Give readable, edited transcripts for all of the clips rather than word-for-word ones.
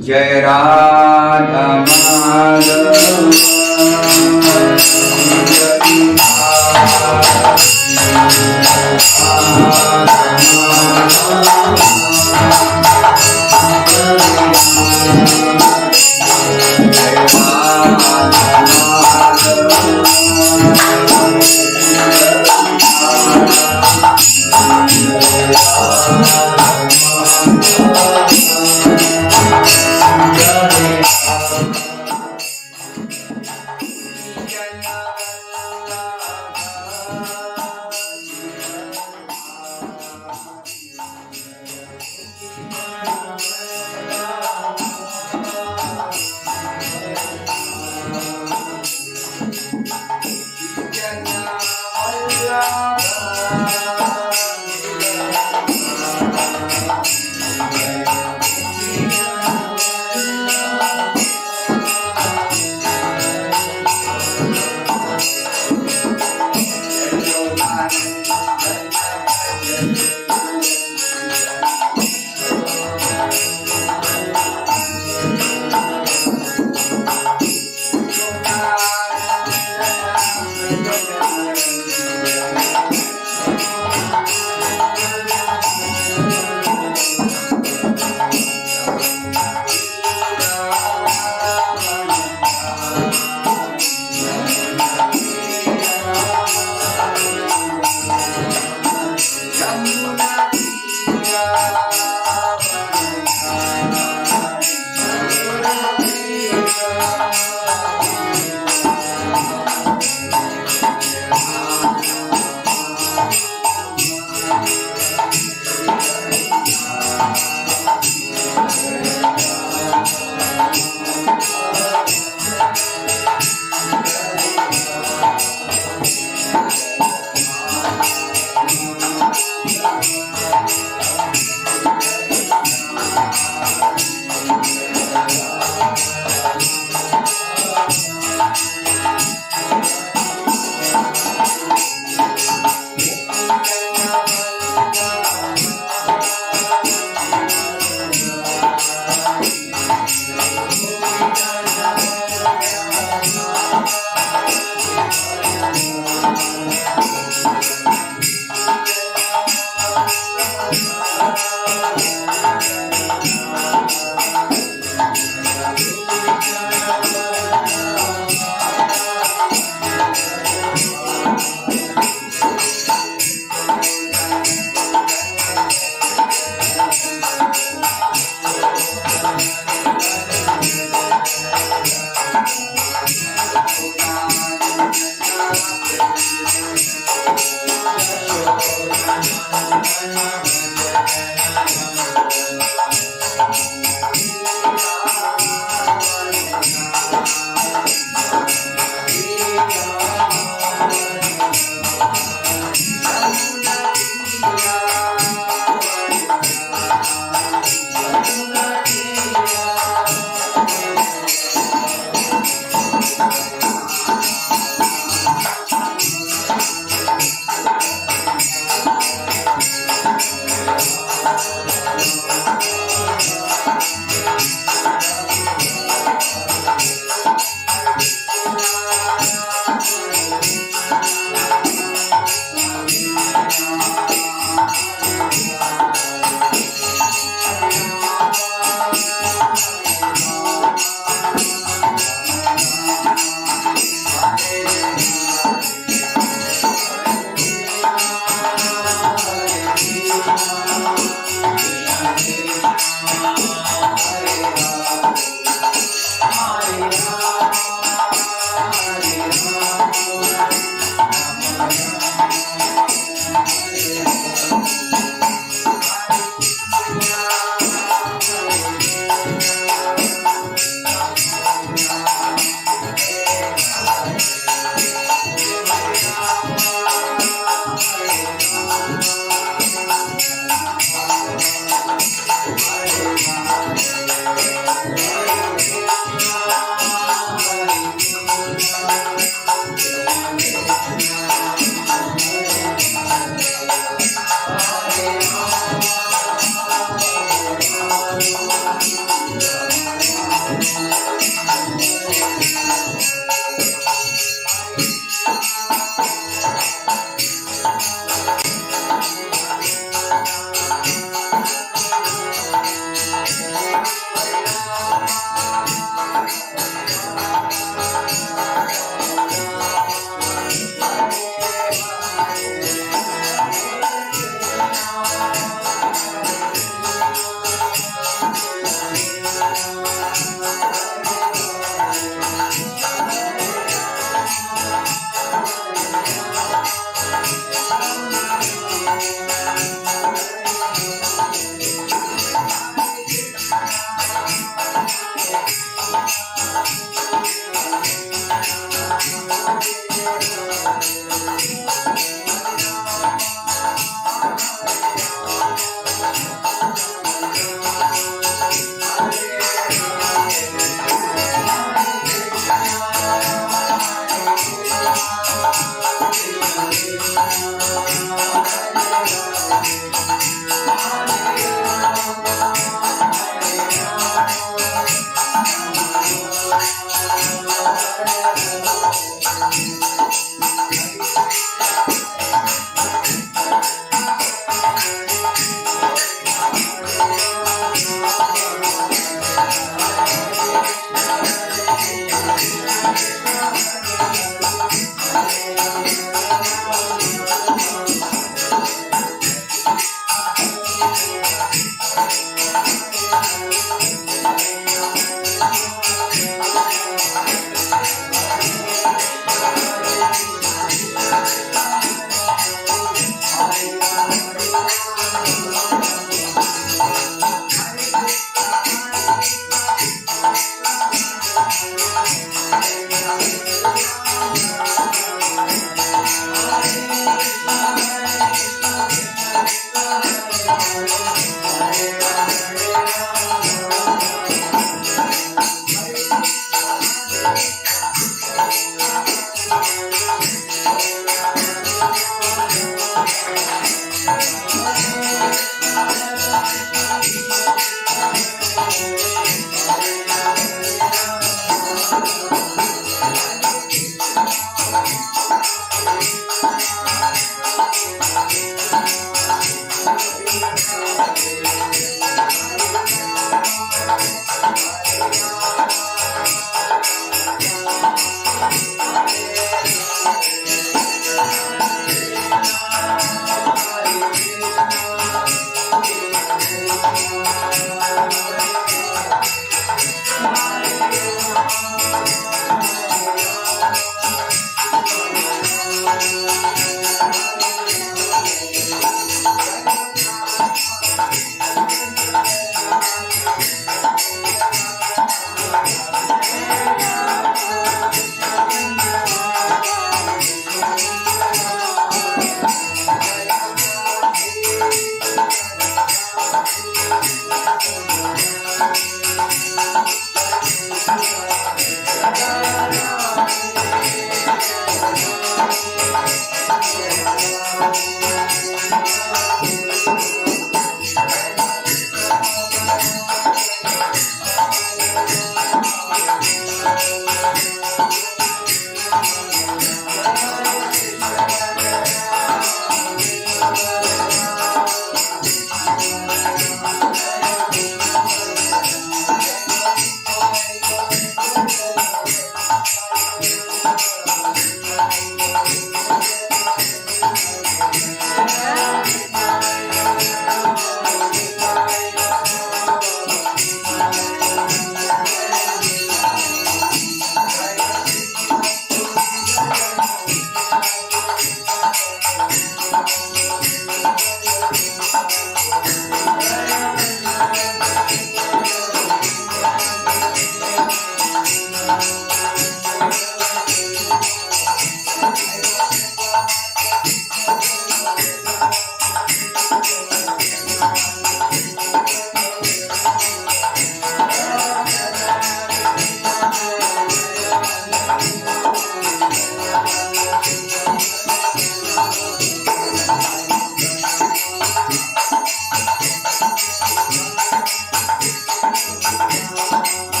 Jai Radha Madhava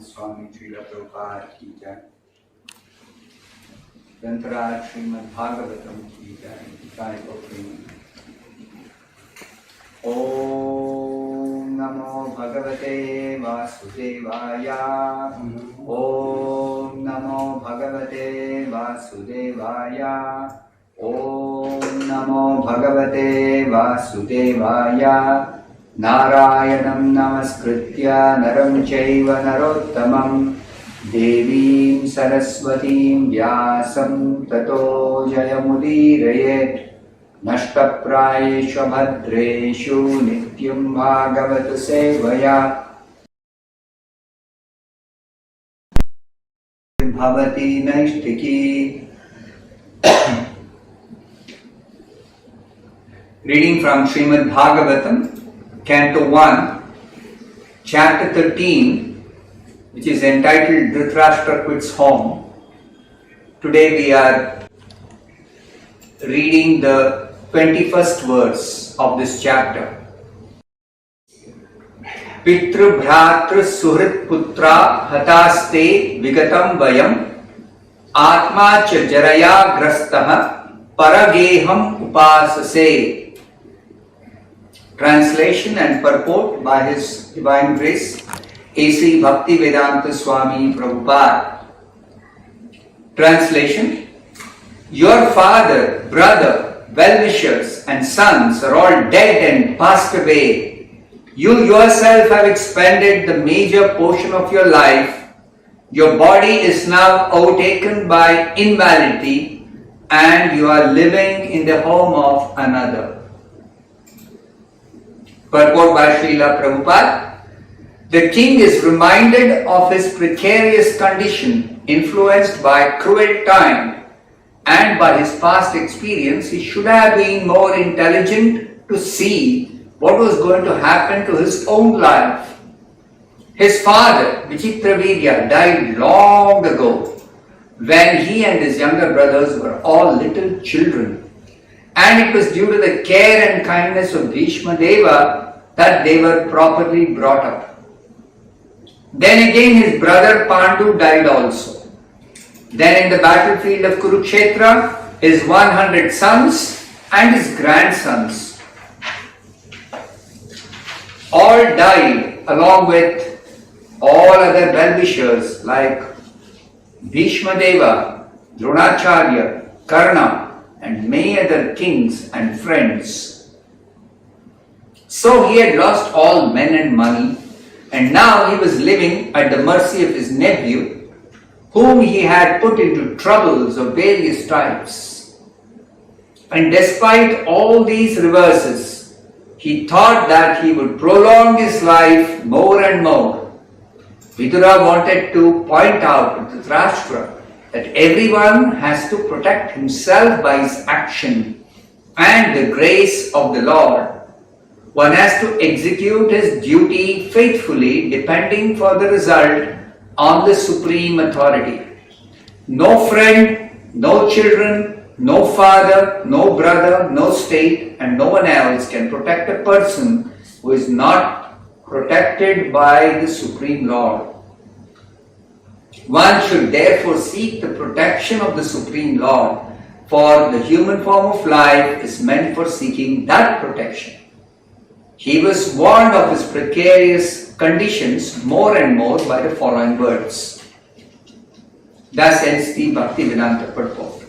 Swami Prabhupada ki jai. Grantaraj Srimad Bhagavatam ki jai. Jai Gopinath. Om Namo Bhagavate Vasudevaya. Om Namo Bhagavate Vasudevaya. Om Namo Bhagavate Vasudevaya. Narayanam Namaskritya Naram Chaiva Narottamam Devim Saraswatim Vyasam Tato Jayamudirayet Nashtaprayeshu Bhadreshu Nityam Bhagavata Sevaya Bhavati Naishtiki. Reading from Srimad Bhagavatam, Canto 1, Chapter 13, which is entitled Dhritarashtra Quits Home. Today we are reading the 21st verse of this chapter. Pitru Bhratra Suhrit Putra Hataste Vigatam Vayam Atma Cha Jaraya Grastaha Parageham Upasase. Translation and purport by His Divine Grace, A.C. Bhaktivedanta Swami Prabhupada. Translation: Your father, brother, well-wishers and sons are all dead and passed away. You yourself have expended the major portion of your life. Your body is now overtaken by invalidity. and you are living in the home of another. Purport by Srila Prabhupada. The king is reminded of his precarious condition, influenced by cruel time, and by his past experience. He should have been more intelligent to see what was going to happen to his own life. His father, Vichitravirya, died long ago when he and his younger brothers were all little children. And it was due to the care and kindness of Bhishma Deva that they were properly brought up. Then again his brother Pandu died also. Then in the battlefield of Kurukshetra, his 100 sons and his grandsons all died, along with all other well-wishers like Bhishma Deva, Dronacharya, Karna, and many other kings and friends. So he had lost all men and money, and now he was living at the mercy of his nephew, whom he had put into troubles of various types. And despite all these reverses, he thought that he would prolong his life more and more. Vidura wanted to point out to Dhritarashtra that everyone has to protect himself by his action and the grace of the Lord. One has to execute his duty faithfully, depending for the result on the supreme authority. No friend, no children, no father, no brother, no state, and no one else can protect a person who is not protected by the Supreme Lord. One should therefore seek the protection of the Supreme Lord, for the human form of life is meant for seeking that protection. He was warned of his precarious conditions more and more by the following words. Thus ends the Bhaktivedanta purport.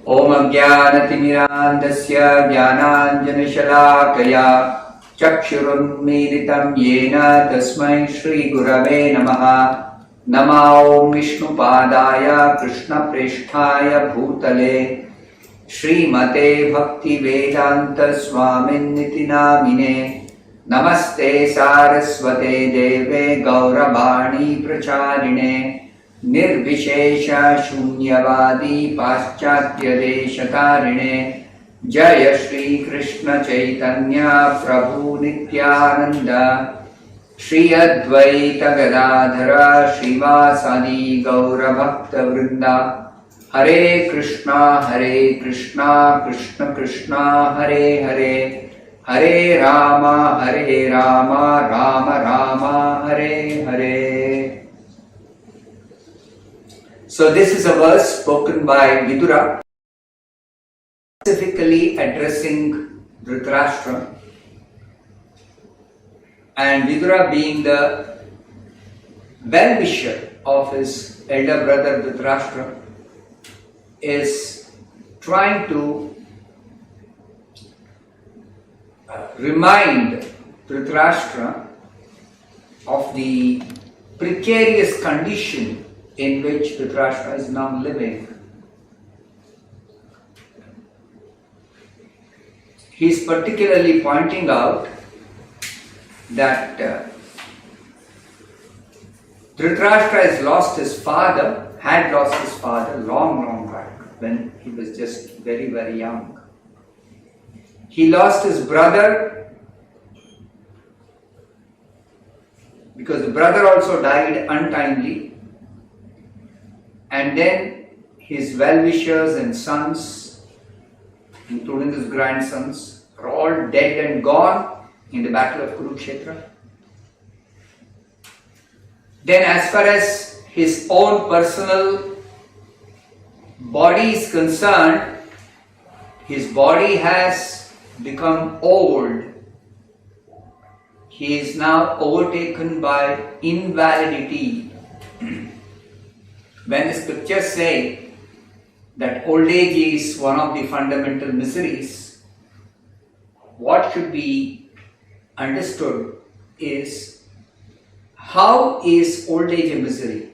Om Ajnanatimmirandasya Jnananjanashalakaya Chakshurunmilitam Yena Tasmai Shri Gurave Namaha. Namo Vishnu Padaya Krishna Presthaya Bhutale Srimate Bhakti Vedanta Swaminiti Namine Namaste Saraswate Deve Gauravani Pracharine Nirvishesha Shunyavadi Paschatya Deshatarine Jaya Shri Krishna Chaitanya Prabhu Nityananda Shri Advaita Gadadhara Srivasadi Gaura Bhakta Vrinda Hare Krishna Krishna Krishna Hare Hare Hare Rama Rama Rama Hare Hare. So this is a verse spoken by Vidura, specifically addressing Dhritarashtra. And Vidura, being the well-wisher of his elder brother Dhritarashtra, is trying to remind Dhritarashtra of the precarious condition in which Dhritarashtra is now living. He is particularly pointing out that Dhritarashtra had lost his father long back when he was just very, very young. He lost his brother because the brother also died untimely, and then his well-wishers and sons, including his grandsons, are all dead and gone in the battle of Kurukshetra. Then as far as his own personal body is concerned, his body has become old. He is now overtaken by invalidity. When the scriptures say that old age is one of the fundamental miseries, what should be understood is, how is old age a misery?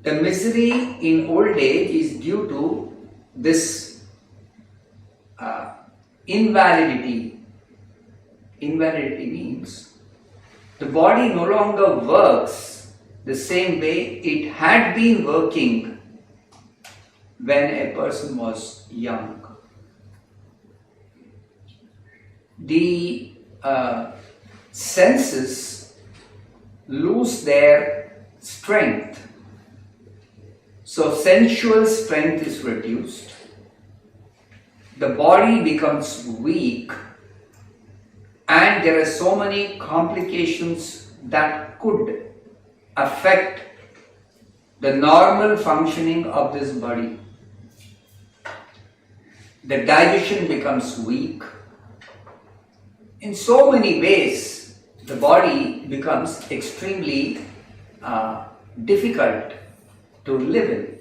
The misery in old age is due to this invalidity. Invalidity means the body no longer works the same way it had been working when a person was young. The senses lose their strength. So sensual strength is reduced. The body becomes weak, and there are so many complications that could affect the normal functioning of this body. The digestion becomes weak. In so many ways, the body becomes extremely difficult to live in.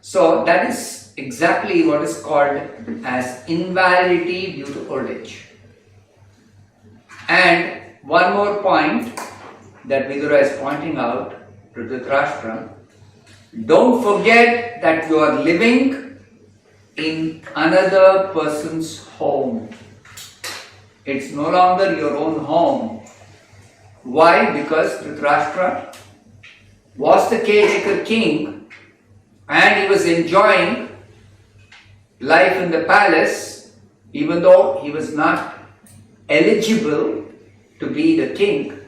So that is exactly what is called as invalidity due to old age. And one more point that Vidura is pointing out to Dhritarashtra: don't forget that you are living in another person's home. It's no longer your own home. Why? Because Dhritarashtra was the caretaker king and he was enjoying life in the palace, even though he was not eligible to be the king.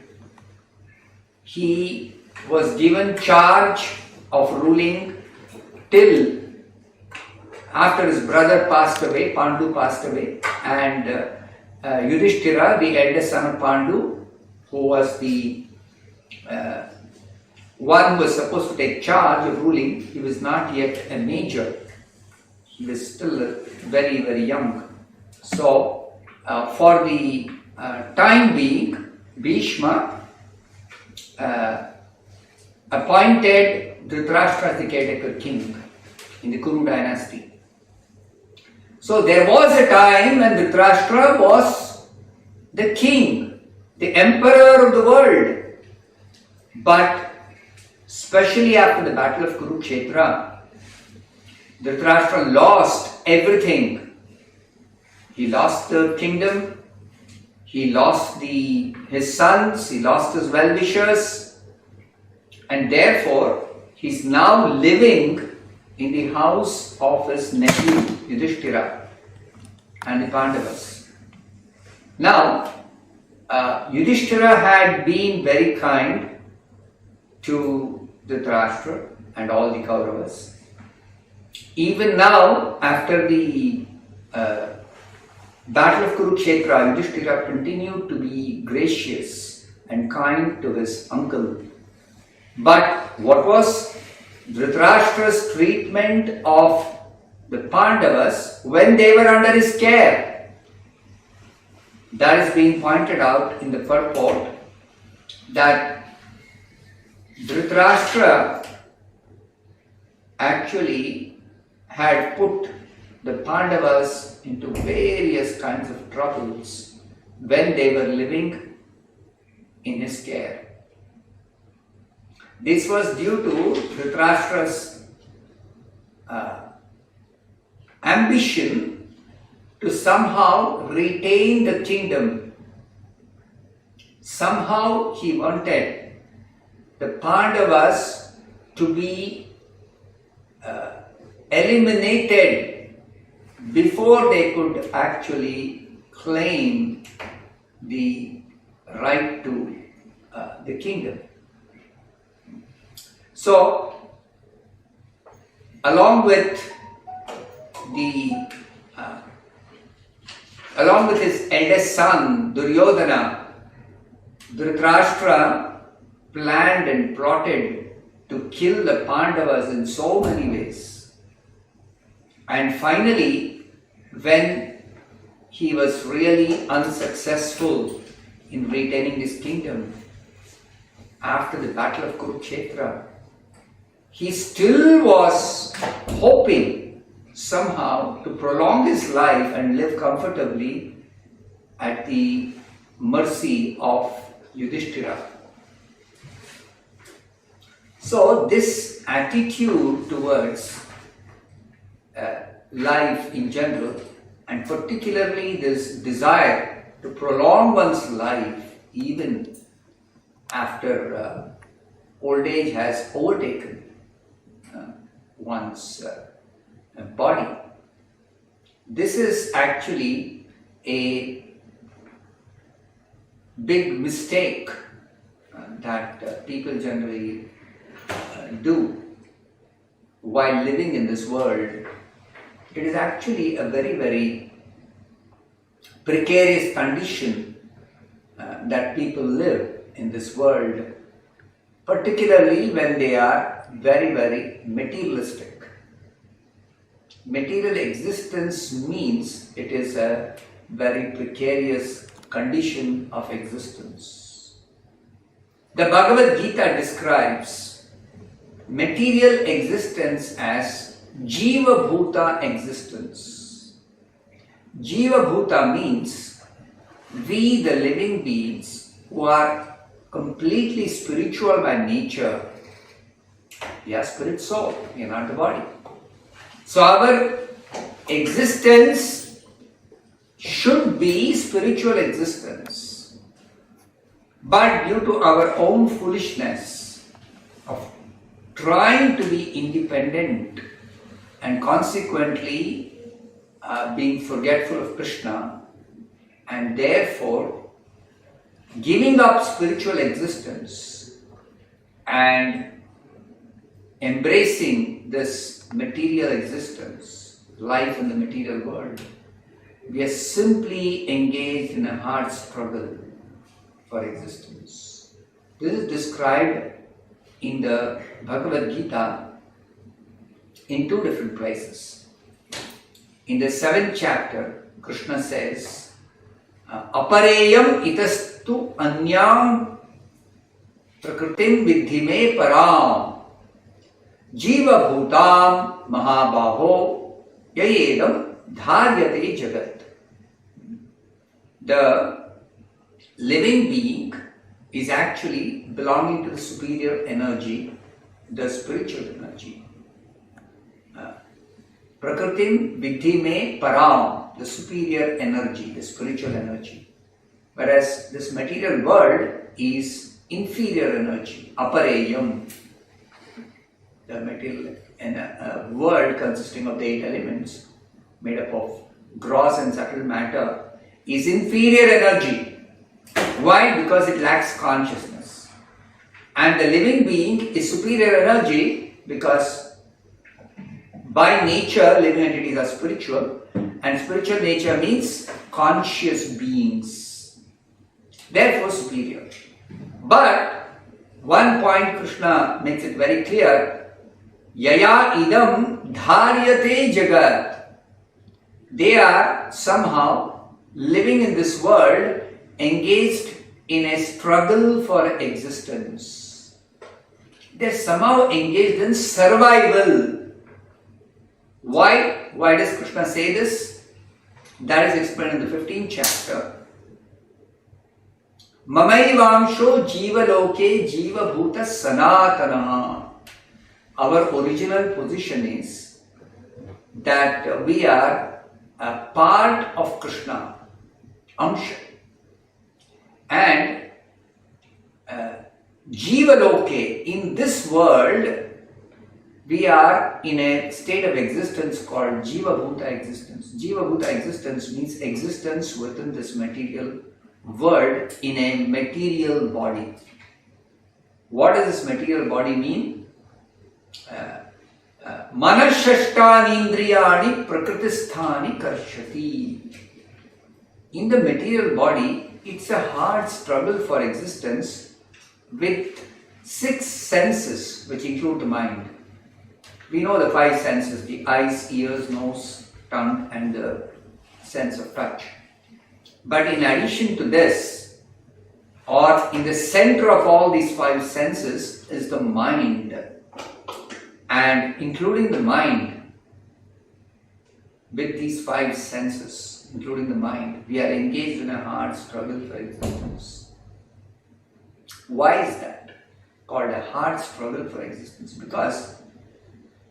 He was given charge of ruling till after his brother passed away, Pandu passed away, and Yudhishthira, the eldest son of Pandu, who was the one who was supposed to take charge of ruling, he was not yet a major. He was still very, very young. So, for the time being, Bhishma appointed Dhritarashtra as the caretaker king in the Kuru dynasty. So there was a time when Dhritarashtra was the king, the emperor of the world. But especially after the battle of Kurukshetra, Dhritarashtra lost everything. He lost the kingdom, he lost his sons, he lost his well-wishers, and therefore he is now living in the house of his nephew Yudhishthira and the Pandavas. Now, Yudhishthira had been very kind to Dhritarashtra and all the Kauravas. Even now, after the battle of Kurukshetra, Yudhishthira continued to be gracious and kind to his uncle. But what was Dhritarashtra's treatment of the Pandavas when they were under his care? That is being pointed out in the purport, that Dhritarashtra actually had put the Pandavas into various kinds of troubles when they were living in his care. This was due to Dhritarashtra's ambition to somehow retain the kingdom. Somehow he wanted the Pandavas to be eliminated before they could actually claim the right to the kingdom. So, along with his eldest son Duryodhana, Dhritarashtra planned and plotted to kill the Pandavas in so many ways. And finally, when he was really unsuccessful in retaining his kingdom after the battle of Kurukshetra, he still was hoping somehow to prolong his life and live comfortably at the mercy of Yudhishthira. So this attitude towards life in general, and particularly this desire to prolong one's life even after old age has overtaken one's body. This is actually a big mistake that people generally do while living in this world. It is actually a very, very precarious condition that people live in this world, particularly when they are very, very materialistic. Material existence means it is a very precarious condition of existence. The Bhagavad Gita describes material existence as Jiva Bhuta existence. Jiva Bhuta means we, the living beings who are completely spiritual by nature. We are spirit soul, we are not the body. So our existence should be spiritual existence. But due to our own foolishness of trying to be independent and consequently being forgetful of Krishna, and therefore giving up spiritual existence and embracing this material existence, life in the material world, we are simply engaged in a hard struggle for existence. This is described in the Bhagavad Gita in two different places. In the 7th chapter, Krishna says, Apareyam itastu anyam prakritim vidhi me param jiva bhutam mahabaho yayedam dharyate jagat. The living being is actually belonging to the superior energy, the spiritual energy. Prakritim vidhi me param, the superior energy, the spiritual energy. Whereas this material world is inferior energy, apareyam. The material world consisting of the 8 elements, made up of gross and subtle matter, is inferior energy. Why? Because it lacks consciousness. And the living being is superior energy because by nature, living entities are spiritual, and spiritual nature means conscious beings. Therefore, superior. But one point Krishna makes it very clear: Yaya idam dharyate jagat. They are somehow living in this world, engaged in a struggle for existence. They are somehow engaged in survival. Why? Why does Krishna say this? That is explained in the 15th chapter. Mamaivamsho jiva loke jiva bhuta sanatanaha. Our original position is that we are a part of Krishna, Amsha. And jiva loke, in this world, we are in a state of existence called Jiva Bhuta existence. Jiva Bhuta existence means existence within this material world in a material body. What does this material body mean? Manashashtanindriyani prakritisthani karshati. In the material body, it's a hard struggle for existence with 6 senses which include the mind. We know the 5 senses: the eyes, ears, nose, tongue, and the sense of touch. But in addition to this, or in the center of all these 5 senses, is the mind. And including the mind, with these 5 senses, including the mind, we are engaged in a hard struggle for existence. Why is that? called a hard struggle for existence, because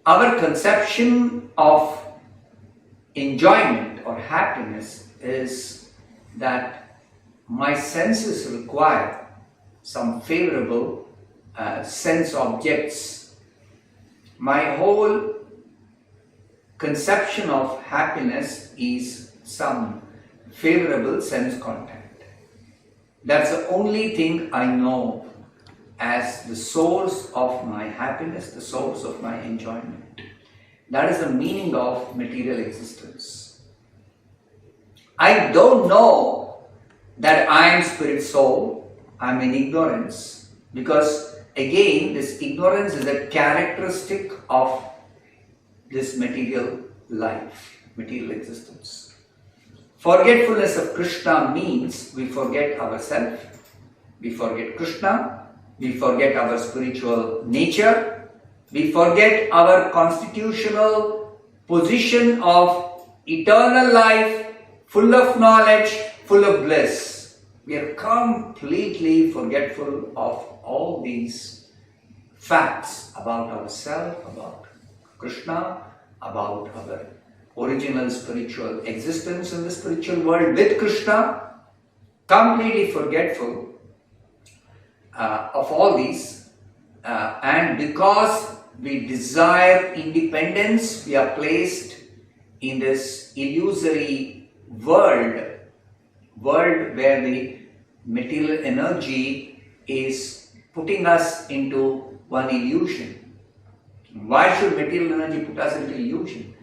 our conception of enjoyment or happiness is that my senses require some favorable sense objects. My whole conception of happiness is some favorable sense contact. That's the only thing I know as the source of my happiness, the source of my enjoyment. That is the meaning of material existence. I don't know that I am spirit soul. I am in ignorance, because again this ignorance is a characteristic of this material life, material existence. Forgetfulness of Krishna means we forget ourselves, we forget Krishna, we forget our spiritual nature, we forget our constitutional position of eternal life, full of knowledge, full of bliss. We are completely forgetful of all these facts about ourselves, about Krishna, about our original spiritual existence in the spiritual world with Krishna, completely forgetful of all these, and because we desire independence, we are placed in this illusory world where the material energy is putting us into one illusion. Why should material energy put us into illusion?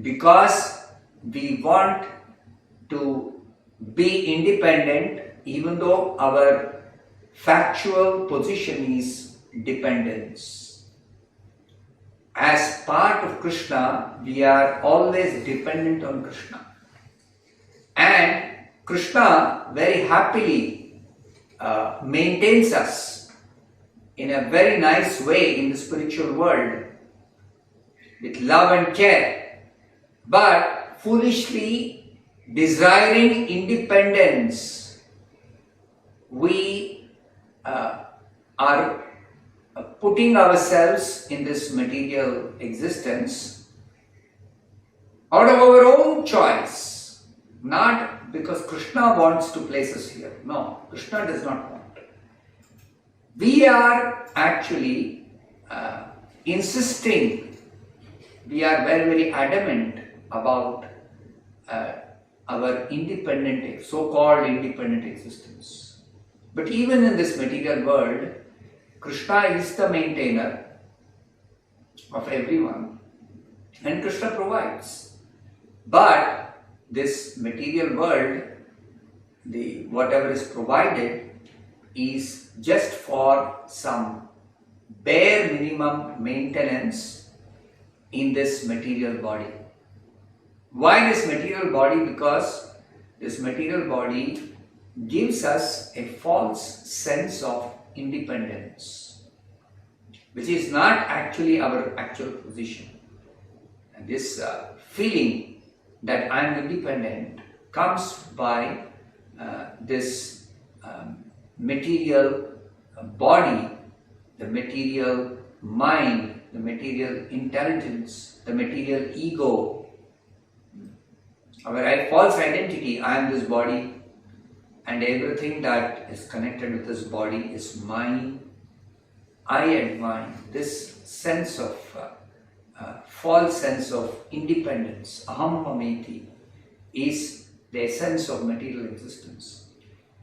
Because we want to be independent even though our factual position is dependence. As part of Krishna, we are always dependent on Krishna. And Krishna very happily maintains us in a very nice way in the spiritual world with love and care. But foolishly desiring independence, we are putting ourselves in this material existence out of our own choice, not because Krishna wants to place us here. No, Krishna does not want. We are actually insisting, we are very, very adamant about our independent, so-called independent existence. But even in this material world, Krishna is the maintainer of everyone, and Krishna provides. But this material world, whatever is provided is just for some bare minimum maintenance in this material body. Why this material body? Because this material body gives us a false sense of independence, which is not actually our actual position. And this feeling that I am independent comes by this material body, the material mind, the material intelligence, the material ego. Our false identity, I am this body, and everything that is connected with this body is mine, I and mine. This sense of false sense of independence, aham mameti, is the essence of material existence.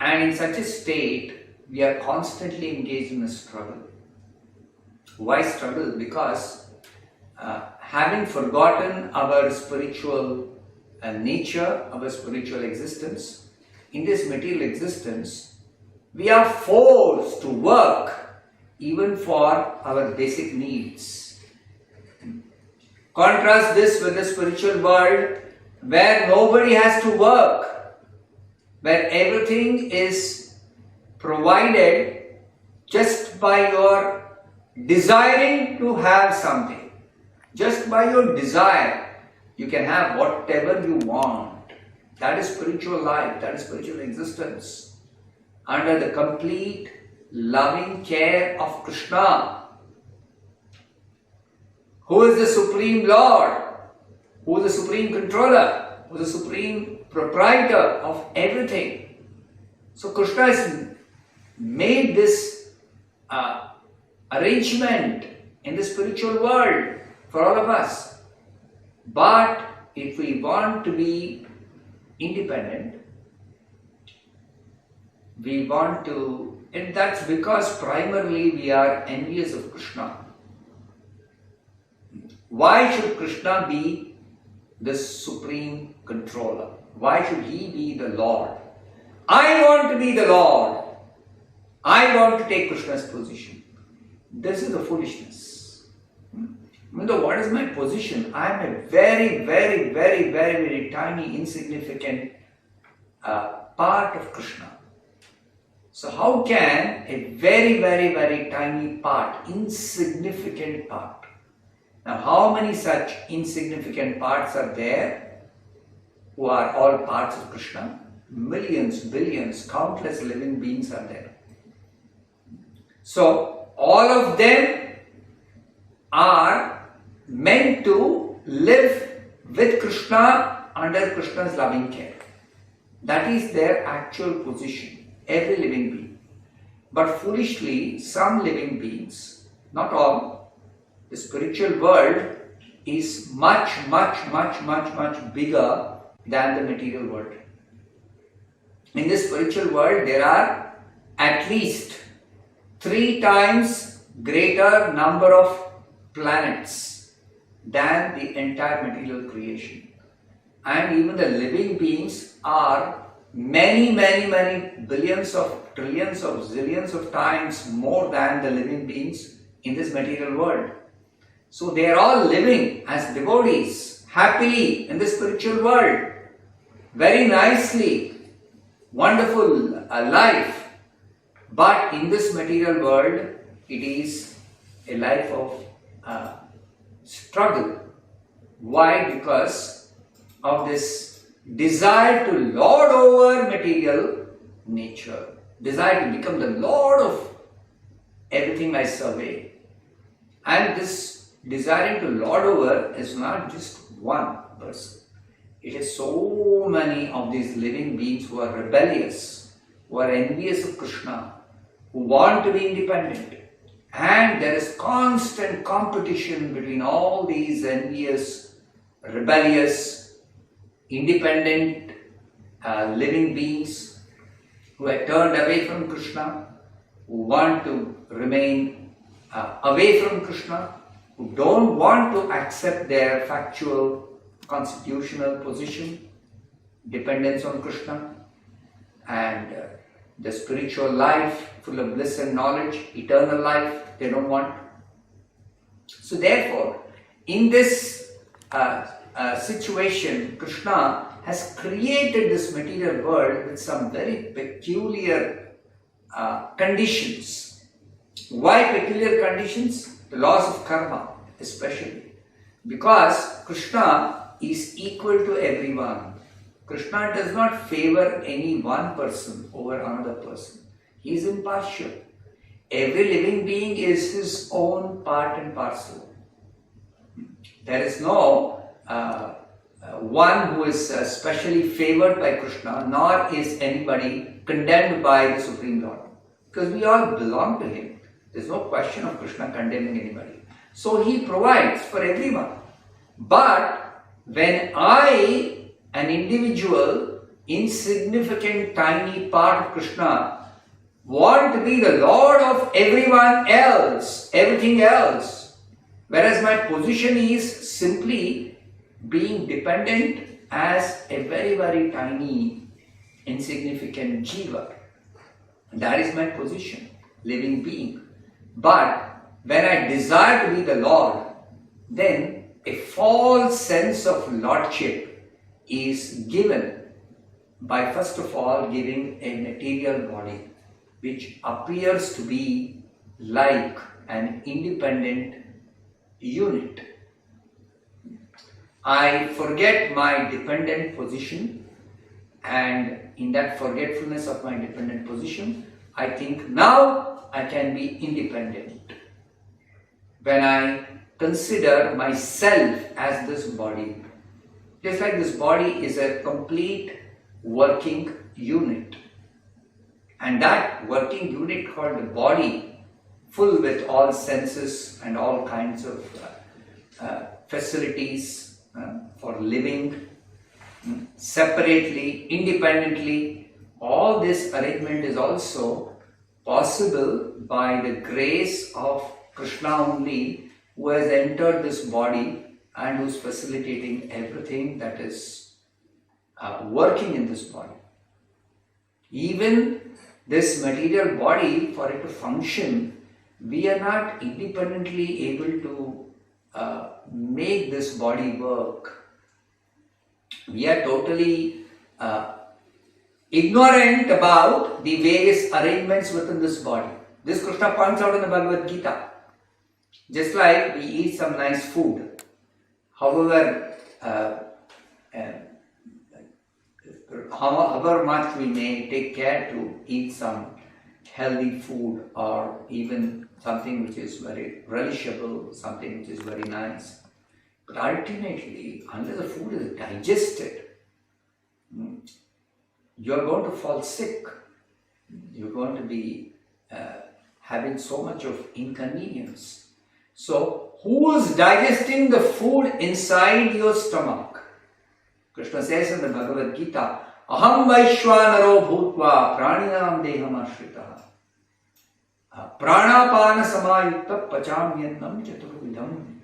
And in such a state, we are constantly engaged in a struggle. Why struggle? Because having forgotten our spiritual nature, our spiritual existence, in this material existence, we are forced to work even for our basic needs. Contrast this with the spiritual world where nobody has to work, where everything is provided just by your desiring to have something. Just by your desire, you can have whatever you want. That is spiritual life, that is spiritual existence. Under the complete loving care of Krishna, who is the Supreme Lord, who is the Supreme Controller, who is the Supreme Proprietor of everything. So Krishna has made this arrangement in the spiritual world for all of us. But if we want to be independent, and that's because primarily we are envious of Krishna. Why should Krishna be the supreme controller? Why should he be the Lord? I want to be the Lord. I want to take Krishna's position. This is the foolishness. What is my position? I am a very, very, very, very, very tiny, insignificant part of Krishna. So how can a very, very, very tiny part, insignificant part? Now how many such insignificant parts are there who are all parts of Krishna? Millions, billions, countless living beings are there. So all of them are meant to live with Krishna under Krishna's loving care. That is their actual position, every living being. But foolishly, some living beings, not all, the spiritual world is much, much, much, much, much bigger than the material world. In the spiritual world, there are at least 3 times greater number of planets than the entire material creation. And even the living beings are many, many, many billions of trillions of zillions of times more than the living beings in this material world. So they are all living as devotees happily in the spiritual world, very nicely, wonderful life. But in this material world, it is a life of struggle. Why? Because of this desire to lord over material nature, desire to become the lord of everything I survey. And this desiring to lord over is not just one person. It is so many of these living beings who are rebellious, who are envious of Krishna, who want to be independent. And there is constant competition between all these envious, rebellious, independent living beings who are turned away from Krishna, who want to remain away from Krishna, who don't want to accept their factual, constitutional position, dependence on Krishna, and the spiritual life full of bliss and knowledge, eternal life, they don't want. So therefore, in this situation, Krishna has created this material world with some very peculiar conditions. Why peculiar conditions? The laws of karma, especially. Because Krishna is equal to everyone. Krishna does not favor any one person over another person. He is impartial. Every living being is his own part and parcel. There is no one who is specially favored by Krishna, nor is anybody condemned by the Supreme Lord. Because we all belong to Him. There is no question of Krishna condemning anybody. So He provides for everyone. But when I, an individual, insignificant, tiny part of Krishna, want to be the Lord of everyone else, everything else, whereas my position is simply being dependent as a very, very tiny, insignificant jiva. That is my position, living being. But when I desire to be the Lord, then a false sense of lordship is given by first of all giving a material body which appears to be like an independent unit. I forget my dependent position, and in that forgetfulness of my dependent position, I think now I can be independent. When I consider myself as this body, just like this body is a complete working unit, and that working unit called the body, full with all senses and all kinds of facilities for living separately, independently, all this arrangement is also possible by the grace of Krishna only, who has entered this body and who is facilitating everything that is working in this body. Even this material body, for it to function, we are not independently able to make this body work. We are totally ignorant about the various arrangements within this body. This Krishna points out in the Bhagavad Gita. Just like we eat some nice food, however much we may take care to eat some healthy food or even something which is very relishable, something which is very nice, but ultimately, unless the food is digested, you are going to fall sick. You are going to be having so much of inconvenience. So, who is digesting the food inside your stomach? Krishna says in the Bhagavad Gita, Aham Vaishwanaro Bhutva Praniyam Deham Ashritaha Pranapana Samayukta Pachamyannam Chaturvidham.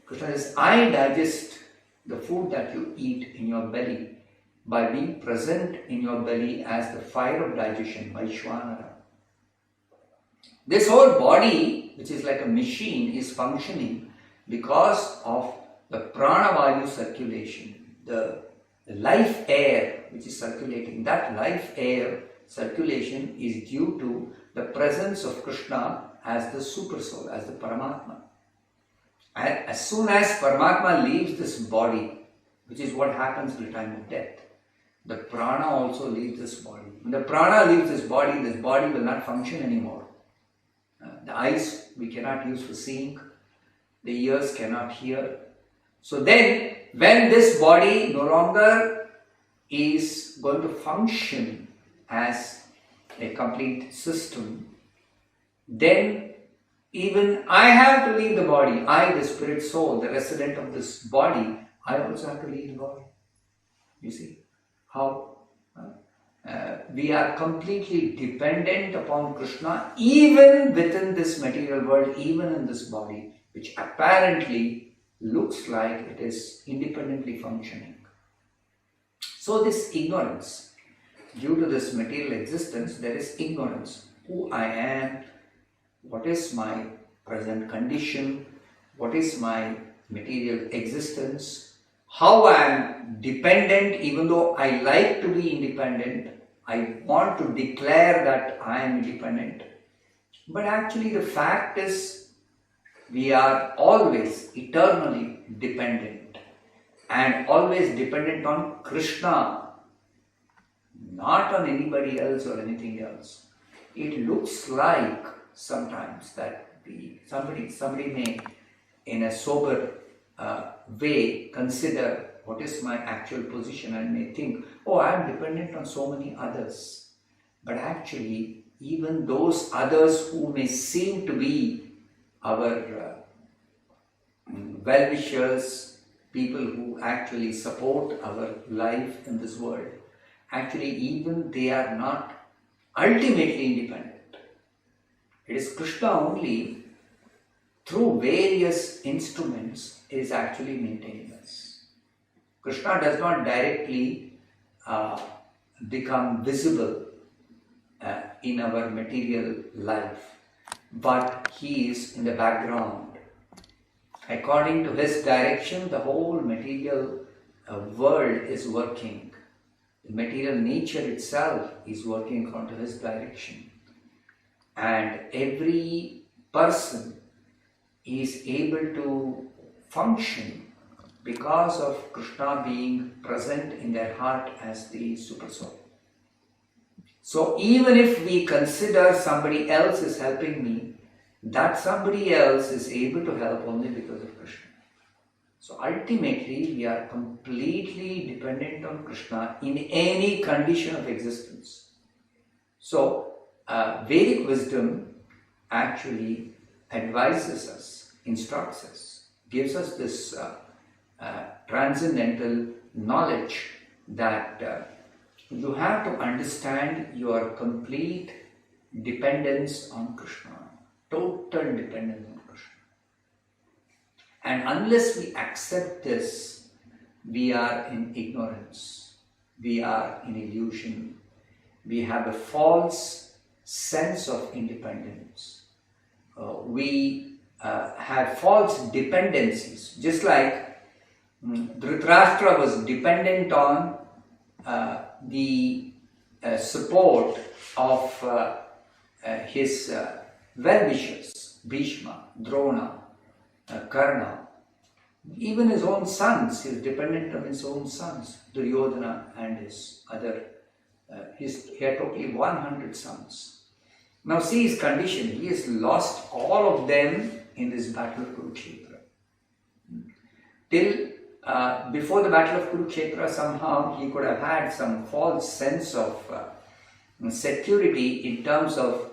Krishna says, I digest the food that you eat in your belly by being present in your belly as the fire of digestion, Vaishwanara. This whole body, which is like a machine, is functioning because of the pranavayu circulation, the life air which is circulating. That life air circulation is due to the presence of Krishna as the super soul, as the Paramatma. And as soon as Paramatma leaves this body, which is what happens at the time of death, the prana also leaves this body. When the prana leaves this body will not function anymore. The eyes we cannot use for seeing, the ears cannot hear. So then, when this body no longer is going to function as a complete system, then even I have to leave the body. I, the spirit soul, the resident of this body, I also have to leave the body. You see how we are completely dependent upon Krishna even within this material world, even in this body, which apparently looks like it is independently functioning. So this ignorance, due to this material existence, there is ignorance. Who I am, what is my present condition, what is my material existence, how I am dependent, even though I like to be independent, I want to declare that I am independent. But actually the fact is, we are always eternally dependent and always dependent on Krishna, not on anybody else or anything else. It looks like sometimes that somebody may, in a sober way, consider what is my actual position and may think, oh, I am dependent on so many others. But actually, even those others who may seem to be our well-wishers, people who actually support our life in this world, actually even they are not ultimately independent. It is Krishna only, through various instruments, is actually maintaining us. Krishna does not directly become visible in our material life, but he is in the background. According to his direction, the whole material world is working. The material nature itself is working according to his direction. And every person is able to function because of Krishna being present in their heart as the super soul. So even if we consider somebody else is helping me, that somebody else is able to help only because of Krishna. So ultimately, we are completely dependent on Krishna in any condition of existence. So Vedic wisdom actually advises us, instructs us, gives us this transcendental knowledge that you have to understand your complete dependence on Krishna, total dependence on Krishna. And unless we accept this, we are in ignorance, we are in illusion, we have a false sense of independence. We have false dependencies, just like Dhritarashtra was dependent on the support of his well-wishers, Bhishma, Drona, Karna. Even his own sons, he is dependent on his own sons, Duryodhana and his other, he had totally 100 sons. Now see his condition, he has lost all of them in this battle of Kurukshetra. Till before the battle of Kurukshetra, somehow he could have had some false sense of security in terms of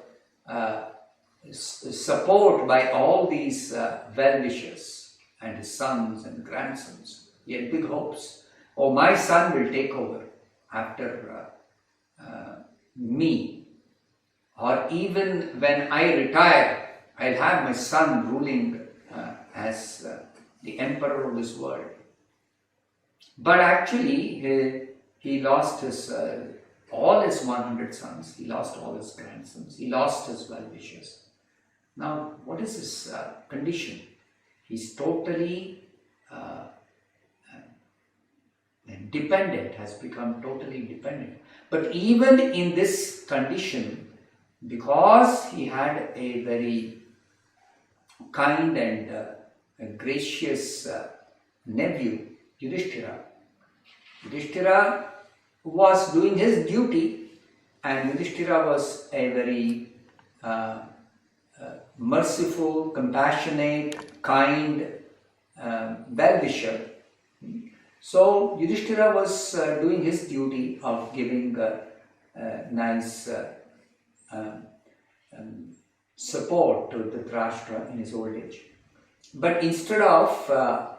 support by all these well-wishers and his sons and grandsons. He had big hopes. Oh, my son will take over after me. Or even when I retire, I'll have my son ruling as the emperor of this world. But actually, he lost his all his 100 sons, he lost all his grandsons, he lost his well-wishers. Now, what is his condition? He's totally dependent, has become totally dependent. But even in this condition, because he had a very kind and gracious nephew, Yudhishthira was doing his duty, and Yudhishthira was a very merciful, compassionate, kind well-wisher. So Yudhishthira was doing his duty of giving nice support to Dhritarashtra in his old age. But instead of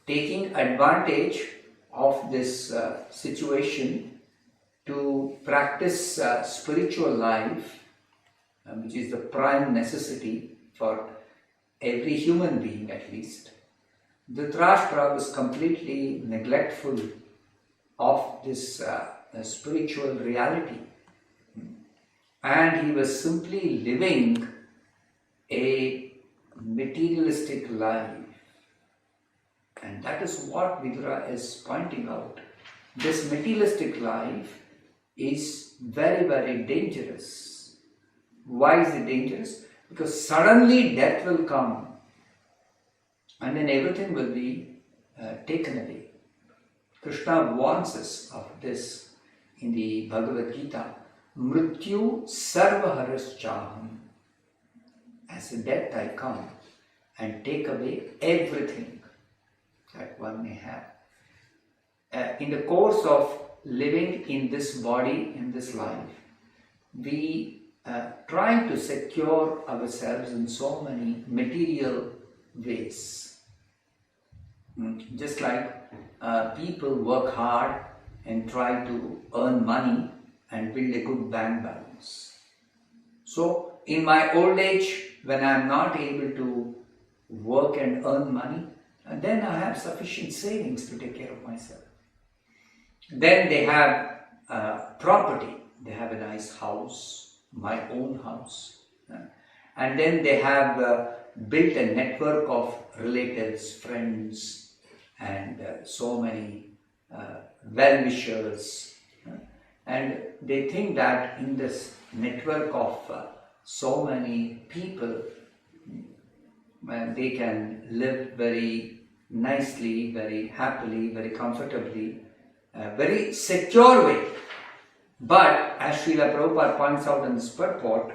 taking advantage of this situation to practice spiritual life, which is the prime necessity for every human being at least, Dhritarashtra was completely neglectful of this spiritual reality. And he was simply living a materialistic life. And that is what Vidura is pointing out. This materialistic life is very, very dangerous. Why is it dangerous? Because suddenly death will come and then everything will be taken away. Krishna warns us of this in the Bhagavad Gita. Mrityu sarvaharashchaham. As a death I come and take away everything that one may have. In the course of living in this body, in this life, we try to secure ourselves in so many material ways. Just like people work hard and try to earn money and build a good bank balance. So in my old age, when I am not able to work and earn money, and then I have sufficient savings to take care of myself. Then they have property. They have a nice house, my own house. And then they have built a network of relatives, friends, and so many well-wishers. And they think that in this network of so many people, they can live very nicely, very happily, very comfortably, very secure way. But as Srila Prabhupada points out in this purport,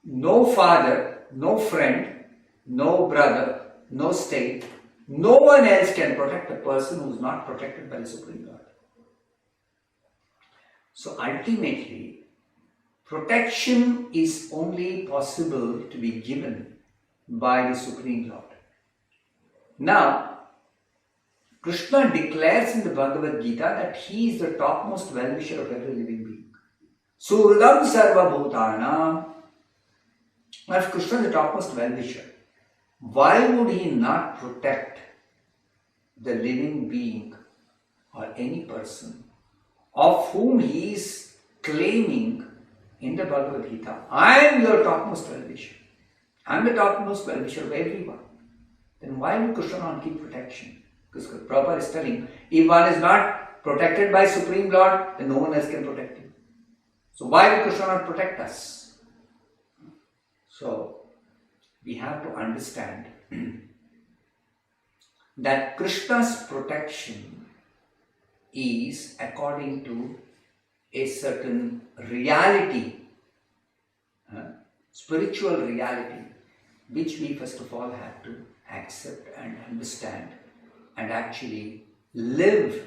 no father, no friend, no brother, no state, no one else can protect a person who is not protected by the Supreme Lord. So ultimately, protection is only possible to be given by the Supreme Lord. Now, Krishna declares in the Bhagavad Gita that he is the topmost well-wisher of every living being. Suhridam sarva bhutanam. Now, if Krishna is the topmost well-wisher, why would he not protect the living being or any person of whom he is claiming in the Bhagavad Gita, I am your topmost well-wisher. I am the topmost well-wisher of everyone. Then why would Krishna not give protection? Because Prabhupada is telling, if one is not protected by Supreme Lord, then no one else can protect him. So why would Krishna not protect us? So we have to understand that Krishna's protection is according to a certain reality, spiritual reality, which we first of all have to accept and understand and actually live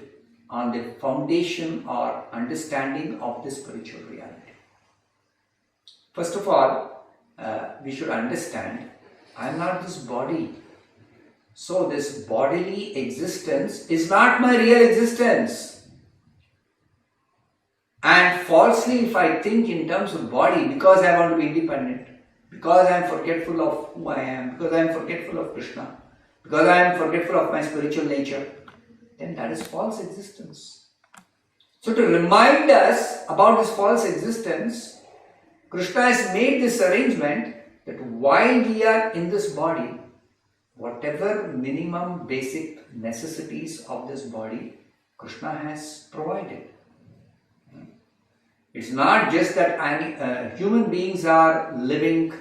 on the foundation or understanding of this spiritual reality. First of all, we should understand, I am not this body. So this bodily existence is not my real existence. And falsely, if I think in terms of body, because I want to be independent, because I am forgetful of who I am, because I am forgetful of Krishna, because I am forgetful of my spiritual nature, then that is false existence. So to remind us about this false existence, Krishna has made this arrangement that while we are in this body, whatever minimum basic necessities of this body, Krishna has provided. It's not just that human beings are living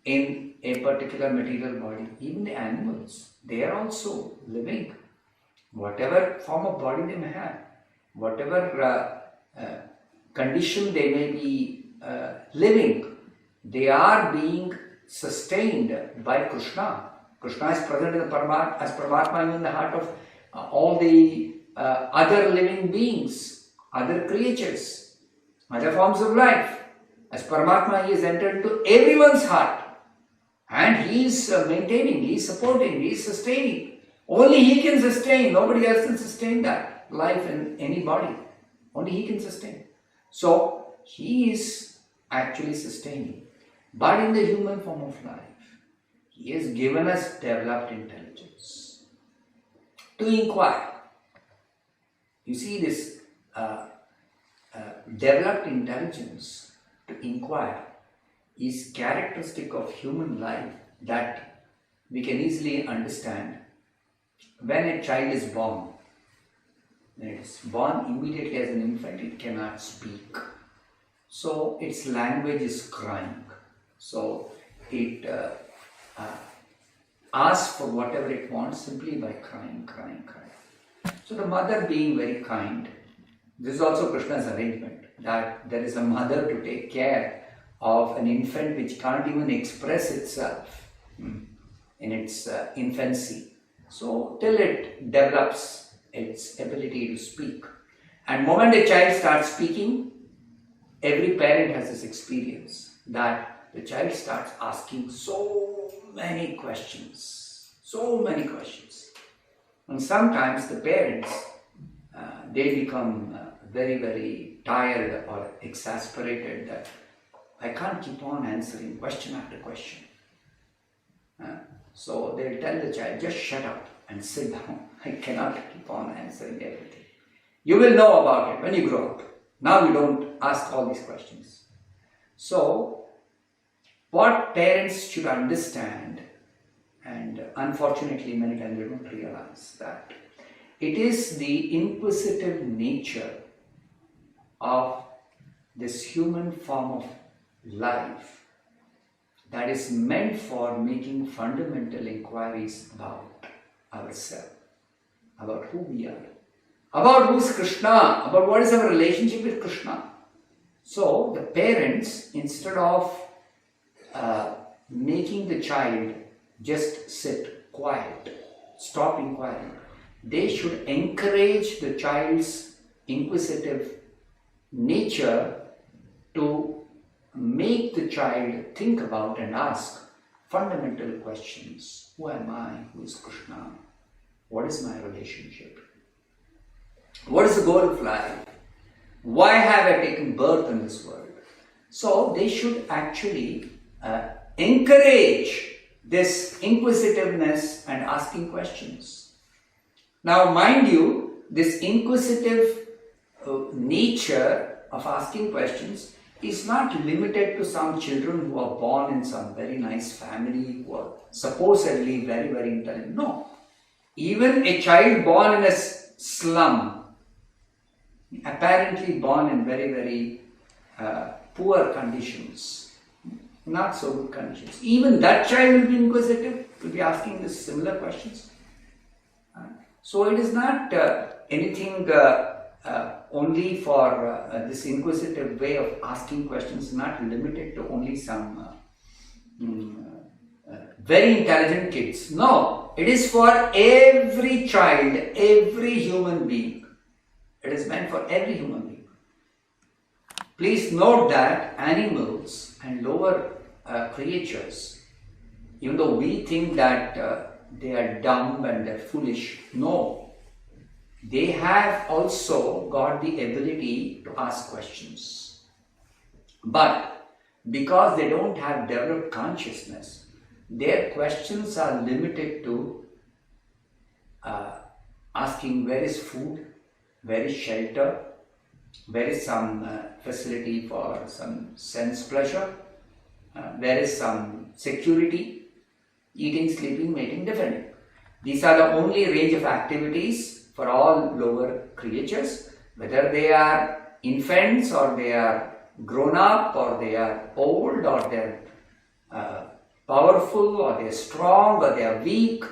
in a particular material body. Even the animals, they are also living. Whatever form of body they may have, whatever condition they may be living, they are being sustained by Krishna. Krishna is present in the as Paramatma in the heart of all the other living beings, other creatures, other forms of life. As Paramatma, he has entered into everyone's heart. And he is maintaining, he is supporting, he is sustaining. Only he can sustain, nobody else can sustain that life in any body. Only he can sustain. So, he is actually sustaining. But in the human form of life, he has given us developed intelligence to inquire. You see, this developed intelligence to inquire is characteristic of human life that we can easily understand when a child is born. When it is born immediately as an infant, it cannot speak. So its language is crying. So it asks for whatever it wants simply by crying. So the mother being very kind, this is also Krishna's arrangement, that there is a mother to take care of an infant which can't even express itself in its infancy. So till it develops its ability to speak. And the moment a child starts speaking, every parent has this experience that the child starts asking so many questions. And sometimes the parents, they become very, very tired or exasperated that I can't keep on answering question after question. So they'll tell the child, just shut up and sit down. I cannot keep on answering everything. You will know about it when you grow up. Now you don't ask all these questions. So, what parents should understand, and unfortunately many times they don't realize that, it is the inquisitive nature of this human form of life that is meant for making fundamental inquiries about ourselves, about who we are, about who's Krishna, about what is our relationship with Krishna. So the parents, instead of making the child just sit quiet, stop inquiring, they should encourage the child's inquisitive nature to make the child think about and ask fundamental questions. Who am I? Who is Krishna? What is my relationship? What is the goal of life? Why have I taken birth in this world? So they should actually encourage this inquisitiveness and asking questions. Now, mind you, this inquisitive nature of asking questions is not limited to some children who are born in some very nice family who are supposedly very, very intelligent. No. Even a child born in a slum, apparently born in very, very poor conditions, not so good conditions, even that child will be inquisitive, will be asking this similar questions. So it is not anything only for this inquisitive way of asking questions, not limited to only some very intelligent kids. No, it is for every child, every human being. It is meant for every human being. Please note that animals and lower creatures, even though we think that they are dumb and they're foolish, no, they have also got the ability to ask questions. But because they don't have developed consciousness, their questions are limited to asking where is food, where is shelter, where is some facility for some sense pleasure, where is some security, eating, sleeping, mating, defending. These are the only range of activities for all lower creatures, whether they are infants or they are grown up or they are old or they are powerful or they are strong or they are weak,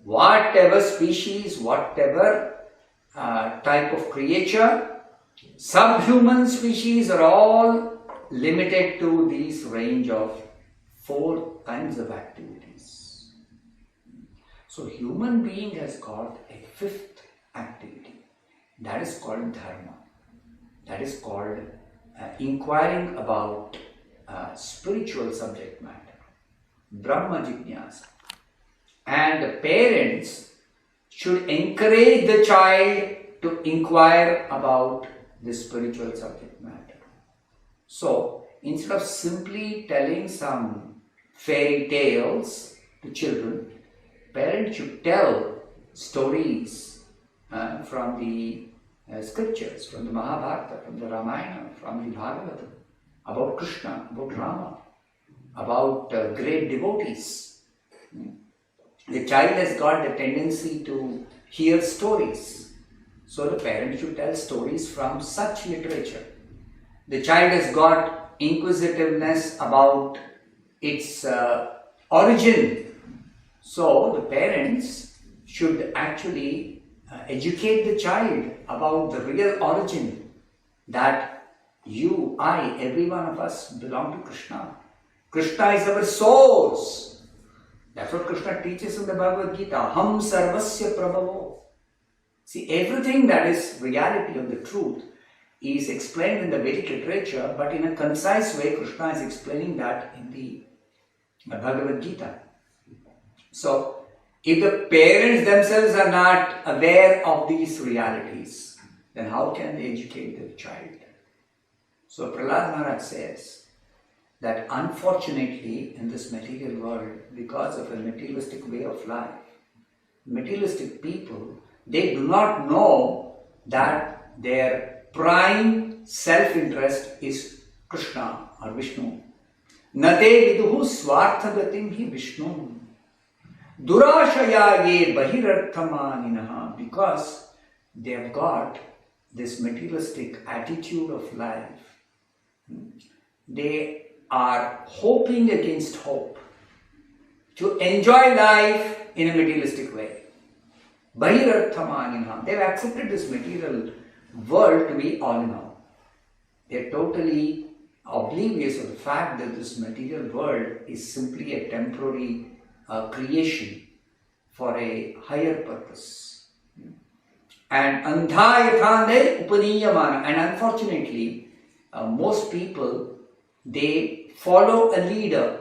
whatever species, whatever type of creature, subhuman species are all limited to this range of 4 kinds of activities. So human being has got a 5th activity, that is called dharma, that is called inquiring about spiritual subject matter, Brahma Jignasa. And the parents should encourage the child to inquire about the spiritual subject matter. So, instead of simply telling some fairy tales to children, parents should tell stories from the scriptures, from the Mahabharata, from the Ramayana, from the Bhagavatam, about Krishna, about Rama, about great devotees. The child has got the tendency to hear stories. So the parent should tell stories from such literature. The child has got inquisitiveness about its origin. So the parents should actually educate the child about the real origin, that you, I, every one of us belong to Krishna. Krishna is our source. That's what Krishna teaches in the Bhagavad Gita. Ham sarvasya prabhavo. See, everything that is reality of the truth is explained in the Vedic literature, but in a concise way, Krishna is explaining that in the Bhagavad Gita. So, if the parents themselves are not aware of these realities, then how can they educate the child? So, Prahlad Maharaj says that unfortunately in this material world, because of a materialistic way of life, materialistic people, they do not know that their prime self-interest is Krishna or Vishnu. Nate viduhu swarthagatim hi Vishnu. Durashaya ye bahirarthamaninaha. Because they have got this materialistic attitude of life. They are hoping against hope to enjoy life in a materialistic way. Bahirarthamanina. They've accepted this material world to be all in all. They're totally oblivious of the fact that this material world is simply a temporary creation for a higher purpose. And andhayatande upaniyamana. And unfortunately, most people, they follow a leader,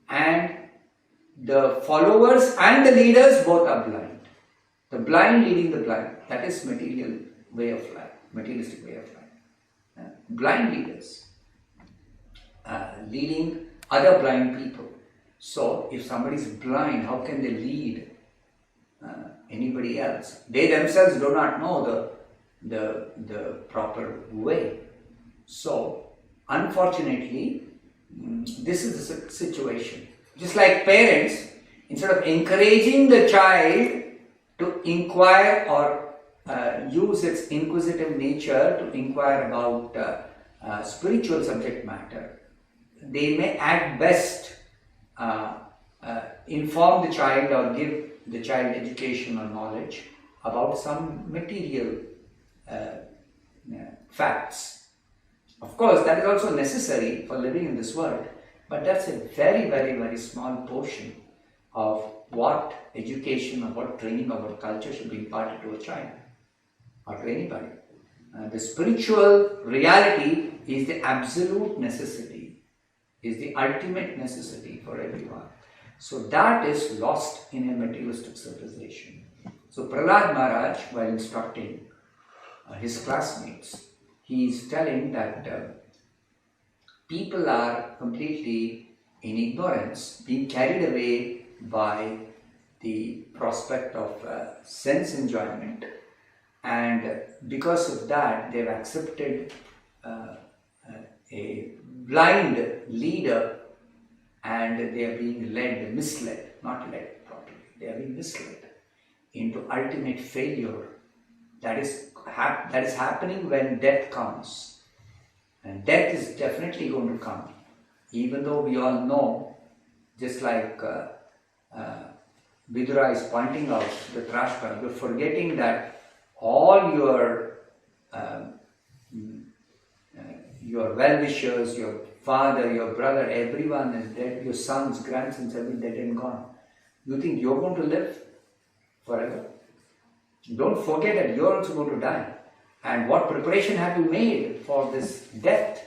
and the followers and the leaders both are blind. The blind leading the blind. That is material way of life, materialistic way of life. Blind leaders leading other blind people. So, if somebody is blind, how can they lead anybody else? They themselves do not know the proper way. So, unfortunately, this is the situation. Just like parents, instead of encouraging the child to inquire or use its inquisitive nature to inquire about spiritual subject matter, they may at best inform the child or give the child education or knowledge about some material facts. Of course, that is also necessary for living in this world, but that's a very, very, very small portion of what education or what training or what culture should be imparted to a child or to anybody. The spiritual reality is the absolute necessity, is the ultimate necessity for everyone. So that is lost in a materialistic civilization. So Prahlad Maharaj, while instructing his classmates, he is telling that people are completely in ignorance, being carried away by the prospect of sense enjoyment, and because of that they have accepted a blind leader, and they are being misled, not led properly, they are being misled into ultimate failure. That is happening when death comes, and death is definitely going to come, even though we all know, just like Vidura is pointing out, the Trashka, you're forgetting that all your well-wishers, your father, your brother, everyone is dead, your sons, grandsons, everything dead and gone. You think you're going to live forever? Don't forget that you're also going to die. And what preparation have you made for this death?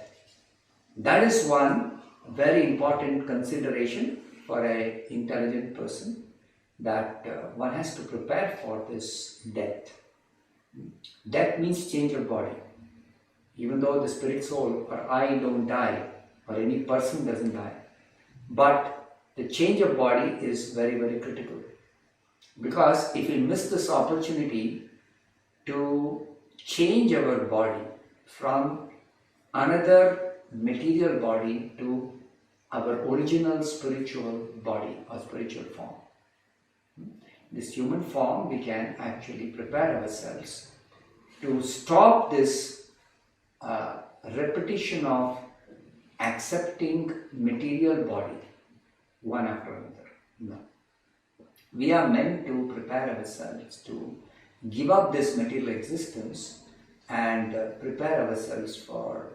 That is one very important consideration for an intelligent person, that one has to prepare for this death. Death means change of body. Even though the spirit soul or I don't die, or any person doesn't die, but the change of body is very, very critical. Because if we miss this opportunity to change our body from another material body to our original spiritual body or spiritual form, this human form, we can actually prepare ourselves to stop this repetition of accepting material body one after another. No. We are meant to prepare ourselves to give up this material existence and prepare ourselves for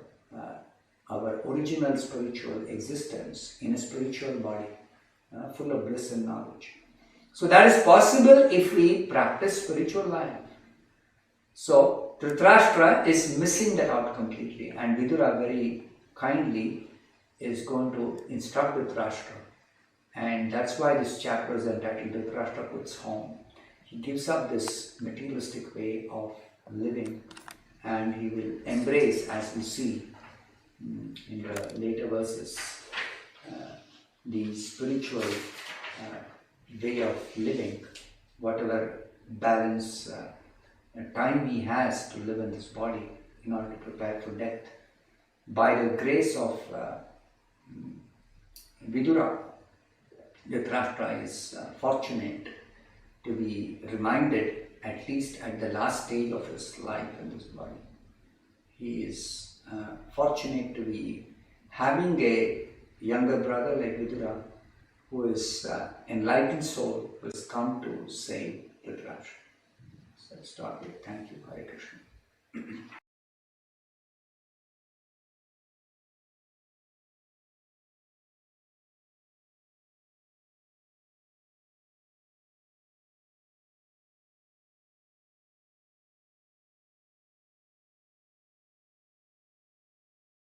our original spiritual existence in a spiritual body, full of bliss and knowledge. So that is possible if we practice spiritual life. So Dhritarashtra is missing that out completely, and Vidura very kindly is going to instruct Dhritarashtra. And that's why this chapter is entitled Dhritarashtra Puts Home. He gives up this materialistic way of living, and he will embrace, as we see in the later verses, the spiritual way of living, whatever balance time he has to live in this body in order to prepare for death. By the grace of Vidura, Dhritarashtra is fortunate to be reminded, at least at the last stage of his life in this body. He is fortunate to be having a younger brother like Vidura, who is enlightened soul, who has come to save Dhritarashtra. So let's stop here. Thank you. Hare Krishna.